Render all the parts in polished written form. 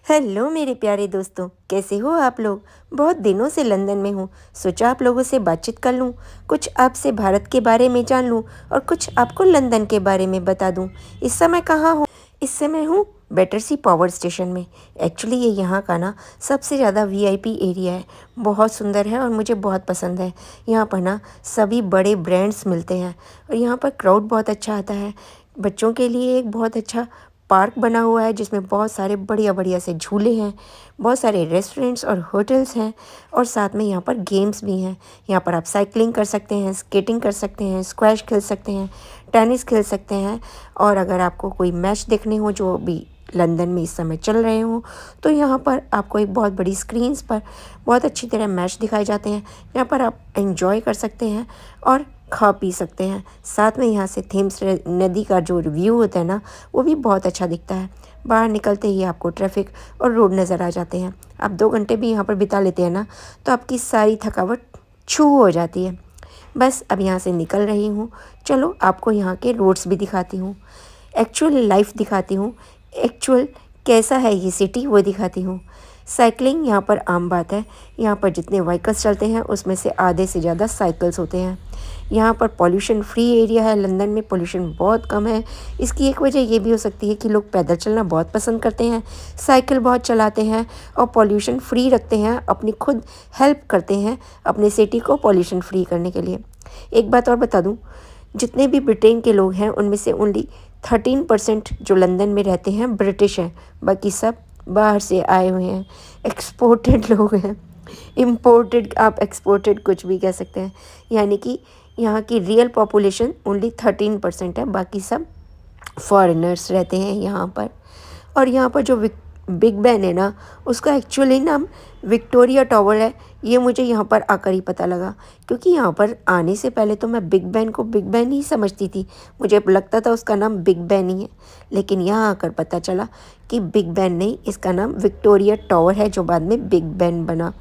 Hello मेरे प्यारे दोस्तों, कैसे हो आप लोग। बहुत दिनों से लंदन में हूँ। सोचा आप लोगों से बातचीत कर लूँ, कुछ आपसे भारत के बारे में जान लूँ और कुछ आपको लंदन के बारे में बता दूँ। इस समय कहाँ हूँ? इस समय हूँ बैटरसी पावर स्टेशन में। एक्चुअली ये यहाँ का ना सबसे ज़्यादा वीआईपी एरिया है। बहुत सुंदर है और मुझे बहुत पसंद है। यहाँ पर ना सभी बड़े ब्रांड्स मिलते हैं और यहाँ पर क्राउड बहुत अच्छा आता है। बच्चों के लिए एक बहुत अच्छा पार्क बना हुआ है जिसमें बहुत सारे बढ़िया बढ़िया से झूले हैं, बहुत सारे रेस्टोरेंट्स और होटल्स हैं और साथ में यहाँ पर गेम्स भी हैं। यहाँ पर आप साइकिलिंग कर सकते हैं, स्केटिंग कर सकते हैं, स्क्वैश खेल सकते हैं, टेनिस खेल सकते हैं। और अगर आपको कोई मैच देखने हो जो भी लंदन में इस समय चल रहे हों तो यहाँ पर आपको एक बहुत बड़ी स्क्रीन्स पर बहुत अच्छी तरह मैच दिखाए जाते हैं। यहाँ पर आप एंजॉय कर सकते हैं और खा पी सकते हैं। साथ में यहाँ से थेम्स नदी का जो व्यू होता है ना, वो भी बहुत अच्छा दिखता है। बाहर निकलते ही आपको ट्रैफिक और रोड नज़र आ जाते हैं। आप 2 घंटे भी यहाँ पर बिता लेते हैं ना तो आपकी सारी थकावट छू हो जाती है। बस अब यहाँ से निकल रही हूँ। चलो आपको यहाँ के रोड्स भी दिखाती हूँ, एक्चुअल लाइफ दिखाती हूँ, एक्चुअल कैसा है ये सिटी वो दिखाती हूँ। साइकिलिंग यहाँ पर आम बात है। यहाँ पर जितने व्हीकल्स चलते हैं उसमें से आधे से ज़्यादा साइकिल्स होते हैं। यहाँ पर पॉल्यूशन फ्री एरिया है। लंदन में पॉल्यूशन बहुत कम है। इसकी एक वजह ये भी हो सकती है कि लोग पैदल चलना बहुत पसंद करते हैं, साइकिल बहुत चलाते हैं और पॉल्यूशन फ्री रखते हैं, अपनी खुद हेल्प करते हैं अपने सिटी को पॉल्यूशन फ्री करने के लिए। एक बात और बता दूँ, जितने भी ब्रिटेन के लोग हैं उनमें से ओनली 13% जो लंदन में रहते हैं ब्रिटिश हैं। बाकी सब बाहर से आए हुए हैं, एक्सपोर्टेड लोग हैं। इम्पोर्टेड, आप एक्सपोर्टेड कुछ भी कह सकते हैं। यानी कि यहाँ की रियल पॉपुलेशन ओनली 13% है, बाकी सब फॉरेनर्स रहते हैं यहाँ पर। और यहाँ पर जो बिग बैन है ना, उसका एक्चुअली नाम विक्टोरिया टावर है। ये मुझे यहाँ पर आकर ही पता लगा, क्योंकि यहाँ पर आने से पहले तो मैं बिग बैन को बिग बैन ही समझती थी। मुझे लगता था उसका नाम बिग बैन ही है, लेकिन यहाँ आकर पता चला कि बिग बैन नहीं, इसका नाम विक्टोरिया टावर है जो बाद में बिग बैन बना।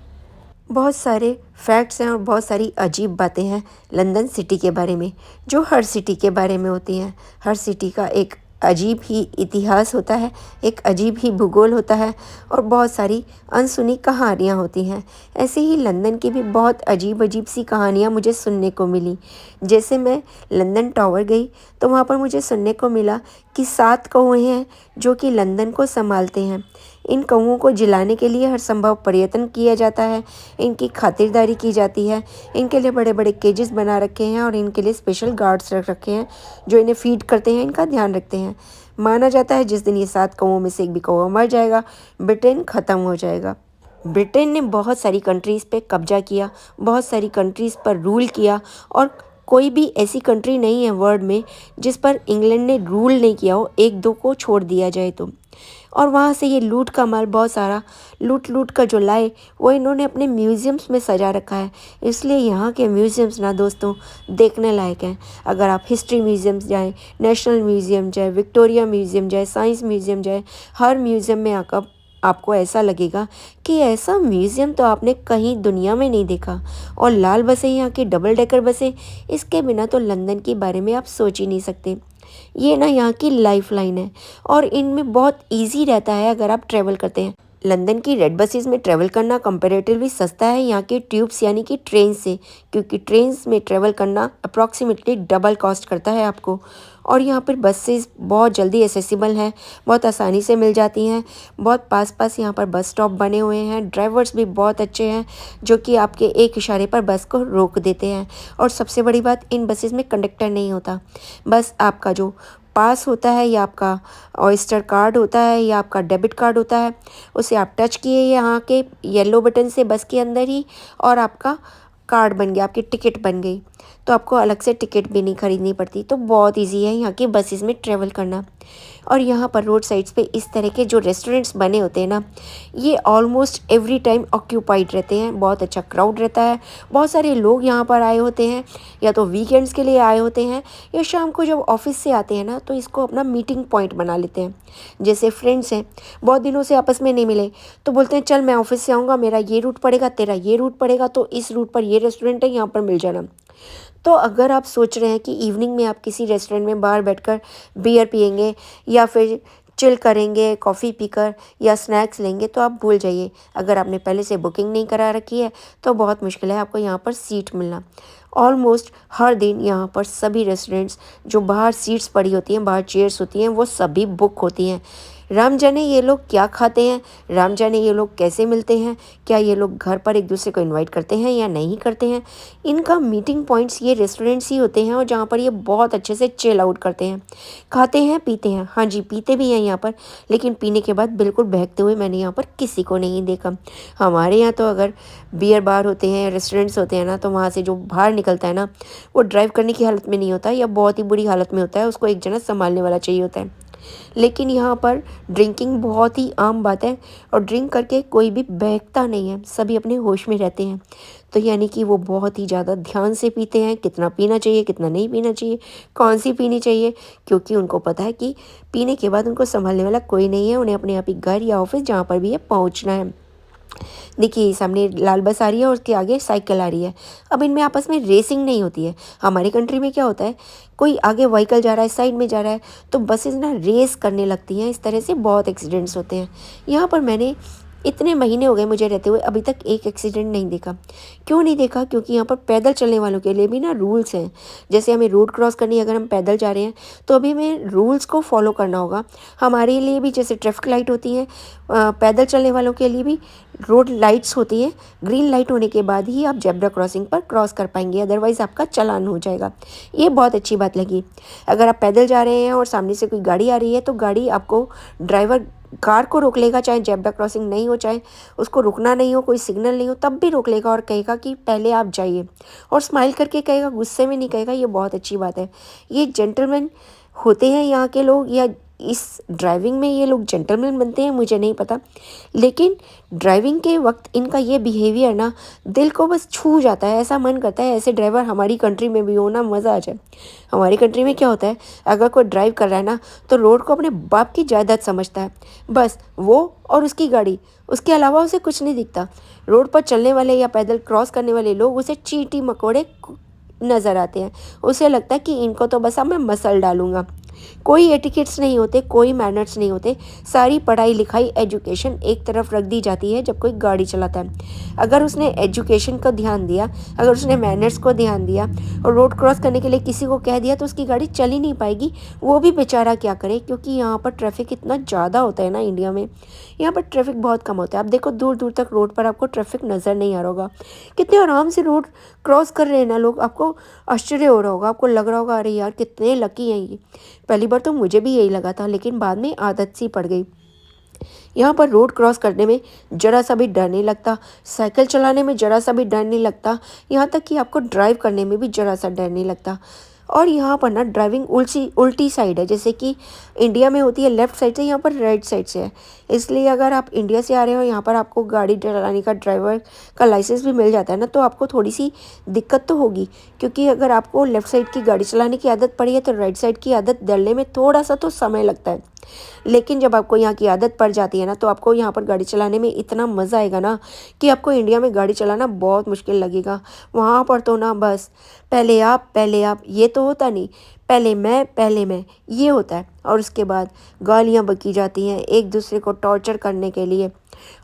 बहुत सारे फैक्ट्स हैं और बहुत सारी अजीब बातें हैं लंदन सिटी के बारे में, जो हर सिटी के बारे में होती हैं। हर सिटी का एक अजीब ही इतिहास होता है, एक अजीब ही भूगोल होता है और बहुत सारी अनसुनी कहानियाँ होती हैं। ऐसे ही लंदन की भी बहुत अजीब अजीब सी कहानियाँ मुझे सुनने को मिली। जैसे मैं लंदन टावर गई तो वहाँ पर मुझे सुनने को मिला कि 7 कौवे हैं जो कि लंदन को संभालते हैं। इन कौवों को जिलाने के लिए हर संभव प्रयत्न किया जाता है, इनकी खातिरदारी की जाती है। इनके लिए बड़े बड़े केजेस बना रखे हैं और इनके लिए स्पेशल गार्ड्स रख रखे हैं जो इन्हें फीड करते हैं, इनका ध्यान रखते हैं। माना जाता है जिस दिन ये 7 कौवों में से एक भी कौवा मर जाएगा, ब्रिटेन ख़त्म हो जाएगा। ब्रिटेन ने बहुत सारी कंट्रीज़ पे कब्जा किया, बहुत सारी कंट्रीज़ पर रूल किया और कोई भी ऐसी कंट्री नहीं है वर्ल्ड में जिस पर इंग्लैंड ने रूल नहीं किया हो, एक दो को छोड़ दिया जाए तो। और वहाँ से ये लूट का माल बहुत सारा लूट लूट कर जो लाए वो इन्होंने अपने म्यूज़ियम्स में सजा रखा है। इसलिए यहाँ के म्यूज़ियम्स ना दोस्तों देखने लायक हैं। अगर आप हिस्ट्री म्यूज़ियम्स जाएँ, नेशनल म्यूज़ियम जाए, विक्टोरिया म्यूज़ियम जाए, साइंस म्यूज़ियम जाए, हर म्यूज़ियम में आकर आपको ऐसा लगेगा कि ऐसा म्यूज़ियम तो आपने कहीं दुनिया में नहीं देखा। और लाल बसें, यहाँ की डबल डेकर बसें, इसके बिना तो लंदन के बारे में आप सोच ही नहीं सकते। ये ना यहाँ की लाइफ लाइन है और इनमें बहुत इजी रहता है अगर आप ट्रैवल करते हैं। लंदन की रेड बसेस में ट्रैवल करना कंपैरेटिवली सस्ता है यहाँ के ट्यूब्स यानी कि ट्रेन से, क्योंकि ट्रेन्स में ट्रैवल करना अप्रॉक्सीमेटली डबल कॉस्ट करता है आपको। और यहाँ पर बसेस बहुत जल्दी एसेसिबल हैं, बहुत आसानी से मिल जाती हैं। बहुत पास पास यहाँ पर बस स्टॉप बने हुए हैं। ड्राइवर्स भी बहुत अच्छे हैं जो कि आपके एक इशारे पर बस को रोक देते हैं। और सबसे बड़ी बात, इन बसेस में कंडक्टर नहीं होता। बस आपका जो पास होता है या आपका ऑयस्टर कार्ड होता है या आपका डेबिट कार्ड होता है, उसे आप टच किए यहाँ के येलो बटन से बस के अंदर ही और आपका कार्ड बन गया, आपकी टिकट बन गई। तो आपको अलग से टिकट भी नहीं खरीदनी पड़ती। तो बहुत इजी है यहाँ की बसेस में ट्रैवल करना। और यहाँ पर रोड साइड्स पे इस तरह के जो रेस्टोरेंट्स बने होते हैं ना, ये ऑलमोस्ट एवरी टाइम ऑक्यूपाइड रहते हैं। बहुत अच्छा क्राउड रहता है, बहुत सारे लोग यहाँ पर आए होते हैं, या तो वीकेंड्स के लिए आए होते हैं या शाम को जब ऑफिस से आते हैं ना तो इसको अपना मीटिंग पॉइंट बना लेते हैं। जैसे फ्रेंड्स हैं, बहुत दिनों से आपस में नहीं मिले, तो बोलते हैं चल मैं ऑफिस से आऊँगा, मेरा ये रूट पड़ेगा, तेरा ये रूट पड़ेगा, तो इस रूट पर ये रेस्टोरेंट है, यहाँ पर मिल जाना। तो अगर आप सोच रहे हैं कि इवनिंग में आप किसी रेस्टोरेंट में बाहर बैठकर बियर पिएंगे या फिर चिल करेंगे कॉफ़ी पीकर या स्नैक्स लेंगे तो आप भूल जाइए। अगर आपने पहले से बुकिंग नहीं करा रखी है तो बहुत मुश्किल है आपको यहाँ पर सीट मिलना। ऑलमोस्ट हर दिन यहाँ पर सभी रेस्टोरेंट्स जो बाहर सीट्स पड़ी होती हैं, बाहर चेयर्स होती हैं, वो सभी बुक होती हैं। राम जाने ये लोग क्या खाते हैं, राम जाने ये लोग कैसे मिलते हैं, क्या ये लोग घर पर एक दूसरे को इनवाइट करते हैं या नहीं करते हैं। इनका मीटिंग पॉइंट्स ये रेस्टोरेंट्स ही होते हैं और जहाँ पर ये बहुत अच्छे से चिल आउट करते हैं, खाते हैं पीते हैं। हाँ जी, पीते भी हैं यहाँ पर, लेकिन पीने के बाद बिल्कुल बहकते हुए मैंने यहाँ पर किसी को नहीं देखा। हमारे यहाँ तो अगर बियर बार होते हैं, रेस्टोरेंट्स होते हैं ना, तो वहाँ से जो बाहर निकलता है ना, वो ड्राइव करने की हालत में नहीं होता या बहुत ही बुरी हालत में होता है, उसको एक जना संभालने वाला चाहिए होता है। लेकिन यहाँ पर ड्रिंकिंग बहुत ही आम बात है और ड्रिंक करके कोई भी बहकता नहीं है, सभी अपने होश में रहते हैं। तो यानी कि वो बहुत ही ज़्यादा ध्यान से पीते हैं, कितना पीना चाहिए कितना नहीं पीना चाहिए, कौन सी पीनी चाहिए, क्योंकि उनको पता है कि पीने के बाद उनको संभालने वाला कोई नहीं है, उन्हें अपने आप ही घर या ऑफिस जहाँ पर भी है पहुँचना है। देखिए सामने लाल बस आ रही है और उसके आगे साइकिल आ रही है। अब इनमें आपस में रेसिंग नहीं होती है। हमारी कंट्री में क्या होता है, कोई आगे व्हीकल जा रहा है, साइड में जा रहा है, तो बसेस ना रेस करने लगती हैं। इस तरह से बहुत एक्सीडेंट्स होते हैं। यहाँ पर मैंने इतने महीने हो गए मुझे रहते हुए, अभी तक एक एक्सीडेंट नहीं देखा। क्यों नहीं देखा? क्योंकि यहाँ पर पैदल चलने वालों के लिए भी ना रूल्स हैं। जैसे हमें रोड क्रॉस करनी है, अगर हम पैदल जा रहे हैं तो अभी हमें रूल्स को फॉलो करना होगा। हमारे लिए भी जैसे ट्रैफिक लाइट होती है, पैदल चलने वालों के लिए भी रोड लाइट्स होती हैं। ग्रीन लाइट होने के बाद ही आप जेब्रा क्रॉसिंग पर क्रॉस कर पाएंगे, अदरवाइज़ आपका चालान हो जाएगा। ये बहुत अच्छी बात लगी। अगर आप पैदल जा रहे हैं और सामने से कोई गाड़ी आ रही है तो गाड़ी आपको, ड्राइवर कार को रोक लेगा, चाहे जेब्रा क्रॉसिंग नहीं हो, चाहे उसको रुकना नहीं हो, कोई सिग्नल नहीं हो, तब भी रोक लेगा और कहेगा कि पहले आप जाइए, और स्माइल करके कहेगा, गुस्से में नहीं कहेगा। ये बहुत अच्छी बात है। ये जेंटलमैन होते हैं यहाँ के लोग, या इस ड्राइविंग में ये लोग जेंटलमैन बनते हैं, मुझे नहीं पता। लेकिन ड्राइविंग के वक्त इनका ये बिहेवियर ना दिल को बस छू जाता है। ऐसा मन करता है ऐसे ड्राइवर हमारी कंट्री में भी हो ना, मज़ा आ जाए। हमारी कंट्री में क्या होता है, अगर कोई ड्राइव कर रहा है ना तो रोड को अपने बाप की जायदाद समझता है। बस वो और उसकी गाड़ी, उसके अलावा उसे कुछ नहीं दिखता। रोड पर चलने वाले या पैदल क्रॉस करने वाले लोग उसे चींटी मकोड़े नज़र आते हैं। उसे लगता है कि इनको तो बस अब मैं मसल डालूंगा। कोई एटिकेट्स नहीं होते, कोई मैनर्स नहीं होते। सारी पढ़ाई लिखाई एजुकेशन एक तरफ रख दी जाती है जब कोई गाड़ी चलाता है। अगर उसने एजुकेशन को ध्यान दिया, अगर उसने मैनर्स को ध्यान दिया और रोड क्रॉस करने के लिए किसी को कह दिया तो उसकी गाड़ी चल ही नहीं पाएगी। वो भी बेचारा क्या करे, क्योंकि यहाँ पर ट्रैफिक इतना ज़्यादा होता है ना इंडिया में। यहाँ पर ट्रैफिक बहुत कम होता है। आप देखो दूर दूर तक रोड पर आपको ट्रैफिक नज़र नहीं आ रहा होगा। कितने आराम से रोड क्रॉस कर रहे हैं ना लोग। आपको आश्चर्य हो रहा होगा, आपको लग रहा होगा अरे यार कितने लकी हैं ये। पहली बार तो मुझे भी यही लगा था, लेकिन बाद में आदत सी पड़ गई। यहाँ पर रोड क्रॉस करने में ज़रा सा भी डर नहीं लगता, साइकिल चलाने में ज़रा सा भी डर नहीं लगता, यहाँ तक कि आपको ड्राइव करने में भी ज़रा सा डर नहीं लगता। और यहाँ पर ना ड्राइविंग उल्टी साइड है, जैसे कि इंडिया में होती है लेफ़्ट साइड से, यहाँ पर राइट साइड से है। इसलिए अगर आप इंडिया से आ रहे हो, यहाँ पर आपको गाड़ी चलाने का ड्राइवर का लाइसेंस भी मिल जाता है ना, तो आपको थोड़ी सी दिक्कत तो होगी, क्योंकि अगर आपको लेफ़्ट साइड की गाड़ी चलाने की आदत पड़ी है तो राइट साइड की आदत डलने में थोड़ा सा तो समय लगता है। लेकिन जब आपको यहाँ की आदत पड़ जाती है ना, तो आपको यहाँ पर गाड़ी चलाने में इतना मज़ा आएगा ना कि आपको इंडिया में गाड़ी चलाना बहुत मुश्किल लगेगा। वहाँ पर तो ना बस पहले आप ये तो होता नहीं, पहले मैं ये होता है। और उसके बाद गालियाँ बकी जाती हैं एक दूसरे को टॉर्चर करने के लिए।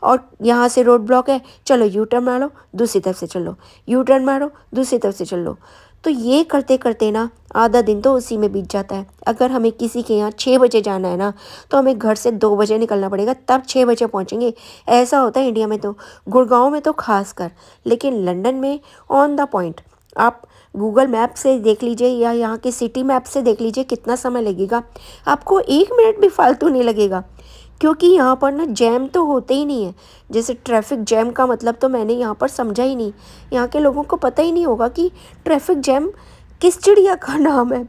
और यहाँ से रोड ब्लॉक है, चलो यू टर्न मारो, दूसरी तरफ से चलो, यू टर्न मारो, दूसरी तरफ से चलो। तो ये करते करते ना आधा दिन तो उसी में बीत जाता है। अगर हमें किसी के यहाँ 6 बजे जाना है ना, तो हमें घर से 2 बजे निकलना पड़ेगा, तब 6 बजे पहुँचेंगे। ऐसा होता है इंडिया में तो, गुड़गांव में तो खास कर। लेकिन लंदन में ऑन द पॉइंट आप गूगल मैप से देख लीजिए या यहाँ के सिटी मैप से देख लीजिए कितना समय लगेगा, आपको 1 मिनट भी फालतू नहीं लगेगा। क्योंकि यहाँ पर ना जैम तो होते ही नहीं है। जैसे ट्रैफिक जैम का मतलब तो मैंने यहाँ पर समझा ही नहीं। यहाँ के लोगों को पता ही नहीं होगा कि ट्रैफिक जैम किस चिड़िया का नाम है।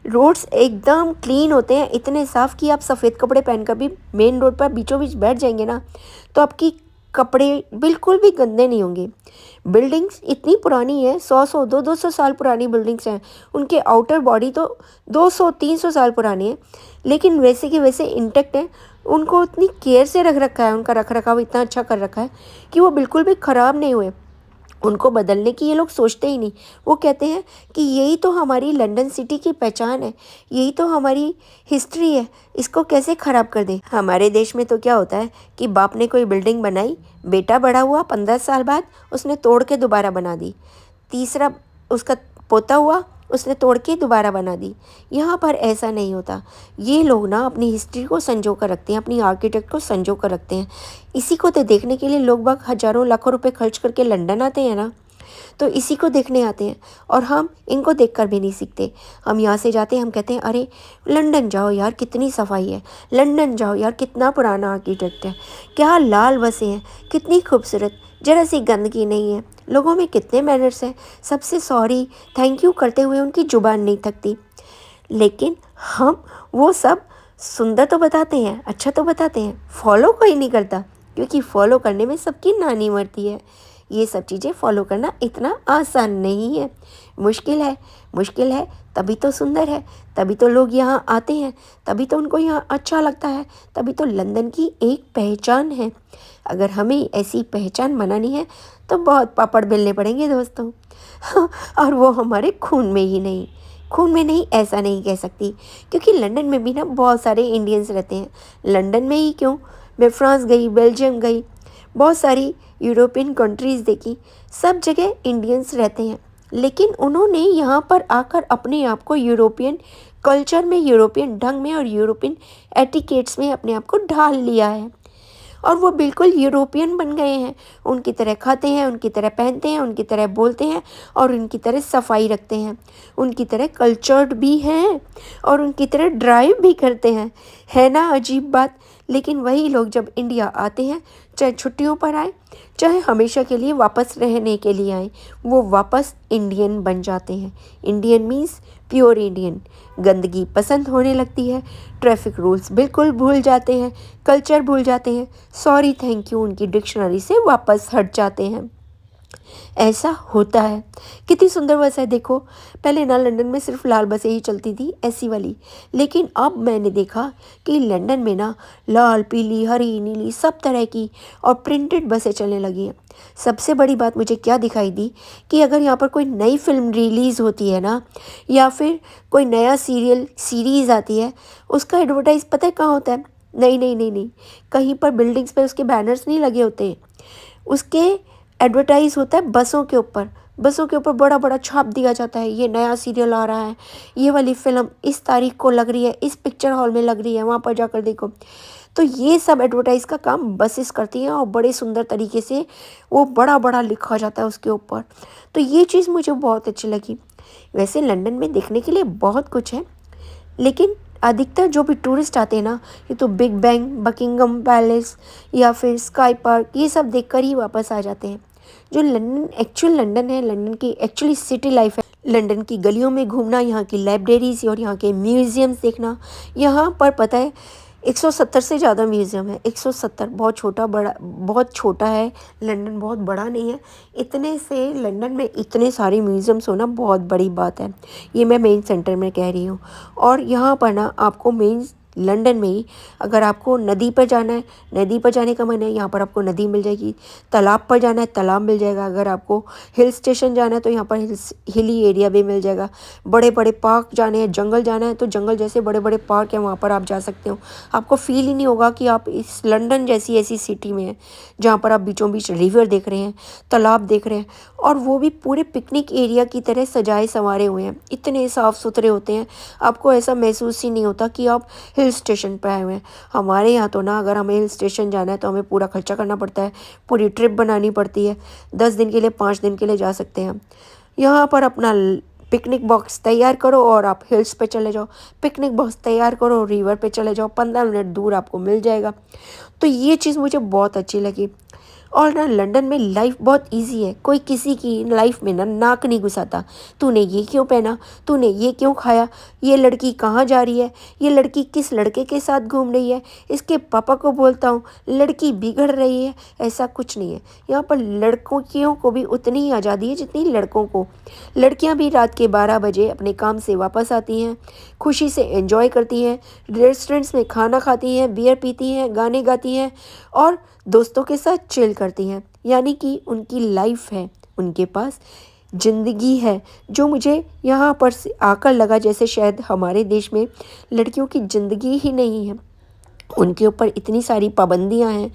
रोड्स एकदम क्लीन होते हैं, इतने साफ़ कि आप सफ़ेद कपड़े पहनकर भी मेन रोड पर बीचों बीच बैठ जाएंगे ना, तो आपकी कपड़े बिल्कुल भी गंदे नहीं होंगे। बिल्डिंग्स इतनी पुरानी है, 100 200 साल पुरानी बिल्डिंग्स हैं। उनके आउटर बॉडी तो 200 300 साल पुरानी है, लेकिन वैसे के वैसे इंटेक्ट हैं। उनको इतनी केयर से रख रखा है, उनका रख रखाव इतना अच्छा कर रखा है कि वो बिल्कुल भी ख़राब नहीं हुए। उनको बदलने की ये लोग सोचते ही नहीं। वो कहते हैं कि यही तो हमारी लंदन सिटी की पहचान है, यही तो हमारी हिस्ट्री है, इसको कैसे ख़राब कर दें। हमारे देश में तो क्या होता है कि बाप ने कोई बिल्डिंग बनाई, बेटा बड़ा हुआ, 15 साल बाद उसने तोड़ के दोबारा बना दी। तीसरा उसका पोता हुआ, उसने तोड़ के दोबारा बना दी। यहाँ पर ऐसा नहीं होता। ये लोग ना अपनी हिस्ट्री को संजो कर रखते हैं, अपनी आर्किटेक्ट को संजो कर रखते हैं। इसी को तो देखने के लिए लोग बाग हज़ारों लाखों रुपए खर्च करके लंदन आते हैं ना, तो इसी को देखने आते हैं। और हम इनको देखकर भी नहीं सीखते। हम यहाँ से जाते हैं, हम कहते हैं अरे लंदन जाओ यार, कितनी सफाई है, लंदन जाओ यार, कितना पुराना आर्किटेक्ट है, क्या लाल बसें हैं, कितनी खूबसूरत, जरा सी गंदगी नहीं है, लोगों में कितने मैनर्स हैं, सबसे सॉरी थैंक यू करते हुए उनकी जुबान नहीं थकती। लेकिन हम वो सब सुंदर तो बताते हैं, अच्छा तो बताते हैं, फॉलो कोई नहीं करता, क्योंकि फॉलो करने में सबकी नानी मरती है। ये सब चीज़ें फॉलो करना इतना आसान नहीं है, मुश्किल है। मुश्किल है तभी तो सुंदर है, तभी तो लोग यहाँ आते हैं, तभी तो उनको यहाँ अच्छा लगता है, तभी तो लंदन की एक पहचान है। अगर हमें ऐसी पहचान बनानी है तो बहुत पापड़ बेलने पड़ेंगे दोस्तों। और वो हमारे खून में ही नहीं, खून में नहीं ऐसा नहीं कह सकती, क्योंकि लंदन में भी ना बहुत सारे इंडियंस रहते हैं। लंदन में ही क्यों, मैं फ्रांस गई, बेल्जियम गई, बहुत सारी यूरोपियन कंट्रीज़ देखी, सब जगह इंडियंस रहते हैं। लेकिन उन्होंने यहाँ पर आकर अपने आप को यूरोपियन कल्चर में, यूरोपियन ढंग में और यूरोपियन एटिकेट्स में अपने आप को ढाल लिया है, और वो बिल्कुल यूरोपियन बन गए हैं। उनकी तरह खाते हैं, उनकी तरह पहनते हैं, उनकी तरह बोलते हैं, और उनकी तरह सफाई रखते हैं, उनकी तरह कल्चर्ड भी हैं, और उनकी तरह ड्राइव भी करते हैं। है ना अजीब बात। लेकिन वही लोग जब इंडिया आते हैं, चाहे छुट्टियों पर आए, चाहे हमेशा के लिए वापस रहने के लिए आए, वो वापस इंडियन बन जाते हैं। Indian means pure Indian. गंदगी पसंद होने लगती है, ट्रैफिक रूल्स बिल्कुल भूल जाते हैं, कल्चर भूल जाते हैं, सॉरी थैंक यू उनकी डिक्शनरी से वापस हट जाते हैं। ऐसा होता है। कितनी सुंदर बस है देखो। पहले ना लंदन में सिर्फ लाल बसें ही चलती थी, एसी वाली, लेकिन अब मैंने देखा कि लंदन में ना लाल, पीली, हरी, नीली सब तरह की और प्रिंटेड बसें चलने लगी हैं। सबसे बड़ी बात मुझे क्या दिखाई दी कि अगर यहाँ पर कोई नई फिल्म रिलीज़ होती है ना, या फिर कोई नया सीरीज़ आती है, उसका एडवर्टाइज़ पता है कहाँ होता है? नहीं नहीं नहीं नहीं, कहीं पर बिल्डिंग्स पे उसके बैनर्स नहीं लगे होते हैं, उसके एडवर्टाइज होता है बसों के ऊपर। बसों के ऊपर बड़ा बड़ा छाप दिया जाता है, ये नया सीरियल आ रहा है, ये वाली फिल्म इस तारीख को लग रही है, इस पिक्चर हॉल में लग रही है, वहाँ पर जाकर देखो। तो ये सब एडवर्टाइज का काम बसेस करती हैं, और बड़े सुंदर तरीके से वो बड़ा बड़ा लिखा जाता है उसके ऊपर। तो ये चीज़ मुझे बहुत अच्छी लगी। वैसे लंदन में देखने के लिए बहुत कुछ है, लेकिन अधिकतर जो भी टूरिस्ट आते हैं ना, ये तो बिग बैंग, बकिंगम पैलेस या फिर स्काई पार्क, ये सब देखकर ही वापस आ जाते हैं। जो लंदन एक्चुअल लंदन है, लंदन की एक्चुअली सिटी लाइफ है, लंदन की गलियों में घूमना, यहाँ की लाइब्रेरीज और यहाँ के म्यूज़ियम्स देखना। यहाँ पर पता है 170 से ज़्यादा म्यूज़ियम है। 170 बहुत छोटा, बड़ा बहुत छोटा है लंदन, बहुत बड़ा नहीं है। इतने से लंदन में इतने सारे म्यूज़ियम्स होना बहुत बड़ी बात है। ये मैं मेन सेंटर में कह रही हूँ। और यहाँ पर ना आपको मेन लंदन में ही, अगर आपको नदी पर जाना है, नदी पर जाने का मन है, यहाँ पर आपको नदी मिल जाएगी। तालाब पर जाना है, तालाब मिल जाएगा। अगर आपको हिल स्टेशन जाना है तो यहाँ पर हिली एरिया भी मिल जाएगा। बड़े बड़े पार्क जाने हैं, जंगल जाना है तो जंगल जैसे बड़े बड़े पार्क हैं, वहाँ पर आप जा सकते हो। आपको फील ही नहीं होगा कि आप इस लंदन जैसी ऐसी सिटी में हैं, जहाँ पर आप बीचों बीच रिवर देख रहे हैं, तालाब देख रहे हैं, और वो भी पूरे पिकनिक एरिया की तरह सजाए संवारे हुए हैं। इतने साफ़ सुथरे होते हैं, आपको ऐसा महसूस ही नहीं होता कि आप हिल स्टेशन पर आए हुए हैं। हमारे यहाँ तो ना अगर हमें हिल स्टेशन जाना है तो हमें पूरा खर्चा करना पड़ता है, पूरी ट्रिप बनानी पड़ती है। 10 दिन के लिए, 5 दिन के लिए जा सकते हैं हम। यहाँ पर अपना पिकनिक बॉक्स तैयार करो और आप हिल्स पे चले जाओ, पिकनिक बॉक्स तैयार करो, रिवर पे चले जाओ, 15 मिनट दूर आपको मिल जाएगा। तो ये चीज़ मुझे बहुत अच्छी लगी। और ना लंदन में लाइफ बहुत इजी है, कोई किसी की लाइफ में ना नाक नहीं घुसाता। तूने ये क्यों पहना, तूने ये क्यों खाया, ये लड़की कहाँ जा रही है, ये लड़की किस लड़के के साथ घूम रही है, इसके पापा को बोलता हूँ लड़की बिगड़ रही है। ऐसा कुछ नहीं है। यहाँ पर लड़कियों को भी उतनी ही आज़ादी है जितनी लड़कों को। लड़कियाँ भी रात के 12 बजे अपने काम से वापस आती हैं, खुशी से एंजॉय करती हैं, रेस्टोरेंट्स में खाना खाती हैं, बियर पीती हैं, गाने गाती हैं और दोस्तों के साथ चिल करती हैं। यानी कि उनकी लाइफ है, उनके पास ज़िंदगी है, जो मुझे यहाँ पर से आकर लगा जैसे शायद हमारे देश में लड़कियों की ज़िंदगी ही नहीं है। उनके ऊपर इतनी सारी पाबंदियाँ हैं,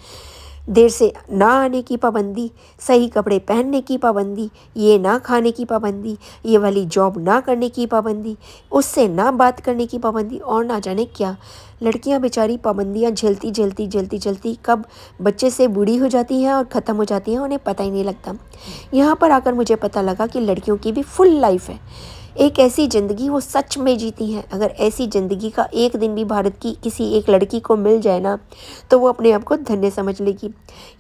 देर से ना आने की पाबंदी, सही कपड़े पहनने की पाबंदी, ये ना खाने की पाबंदी, ये वाली जॉब ना करने की पाबंदी, उससे ना बात करने की पाबंदी और ना जाने क्या। लड़कियां बेचारी पाबंदियां झेलती कब बच्चे से बूढ़ी हो जाती हैं और ख़त्म हो जाती हैं, उन्हें पता ही नहीं लगता। यहाँ पर आकर मुझे पता लगा कि लड़कियों की भी फुल लाइफ है, एक ऐसी ज़िंदगी वो सच में जीती हैं। अगर ऐसी ज़िंदगी का एक दिन भी भारत की किसी एक लड़की को मिल जाए ना, तो वो अपने आप को धन्य समझ लेगी।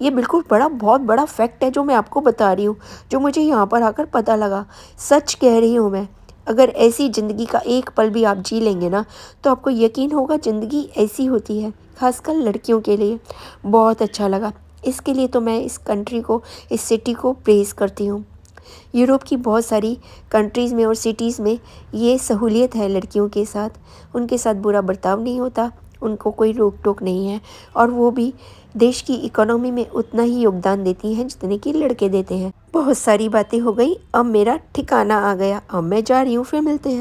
ये बिल्कुल बहुत बड़ा फैक्ट है जो मैं आपको बता रही हूँ, जो मुझे यहाँ पर आकर पता लगा। सच कह रही हूँ मैं। अगर ऐसी ज़िंदगी का एक पल भी आप जी लेंगे ना, तो आपको यकीन होगा ज़िंदगी ऐसी होती है, खासकर लड़कियों के लिए। बहुत अच्छा लगा। इसके लिए तो मैं इस कंट्री को, इस सिटी को प्रेज़ करती हूँ। यूरोप की बहुत सारी कंट्रीज़ में और सिटीज़ में ये सहूलियत है लड़कियों के साथ, उनके साथ बुरा बर्ताव नहीं होता, उनको कोई रोक टोक नहीं है, और वो भी देश की इकोनॉमी में उतना ही योगदान देती हैं जितने कि लड़के देते हैं। बहुत सारी बातें हो गई, अब मेरा ठिकाना आ गया, अब मैं जा रही हूँ, फिर मिलते हैं।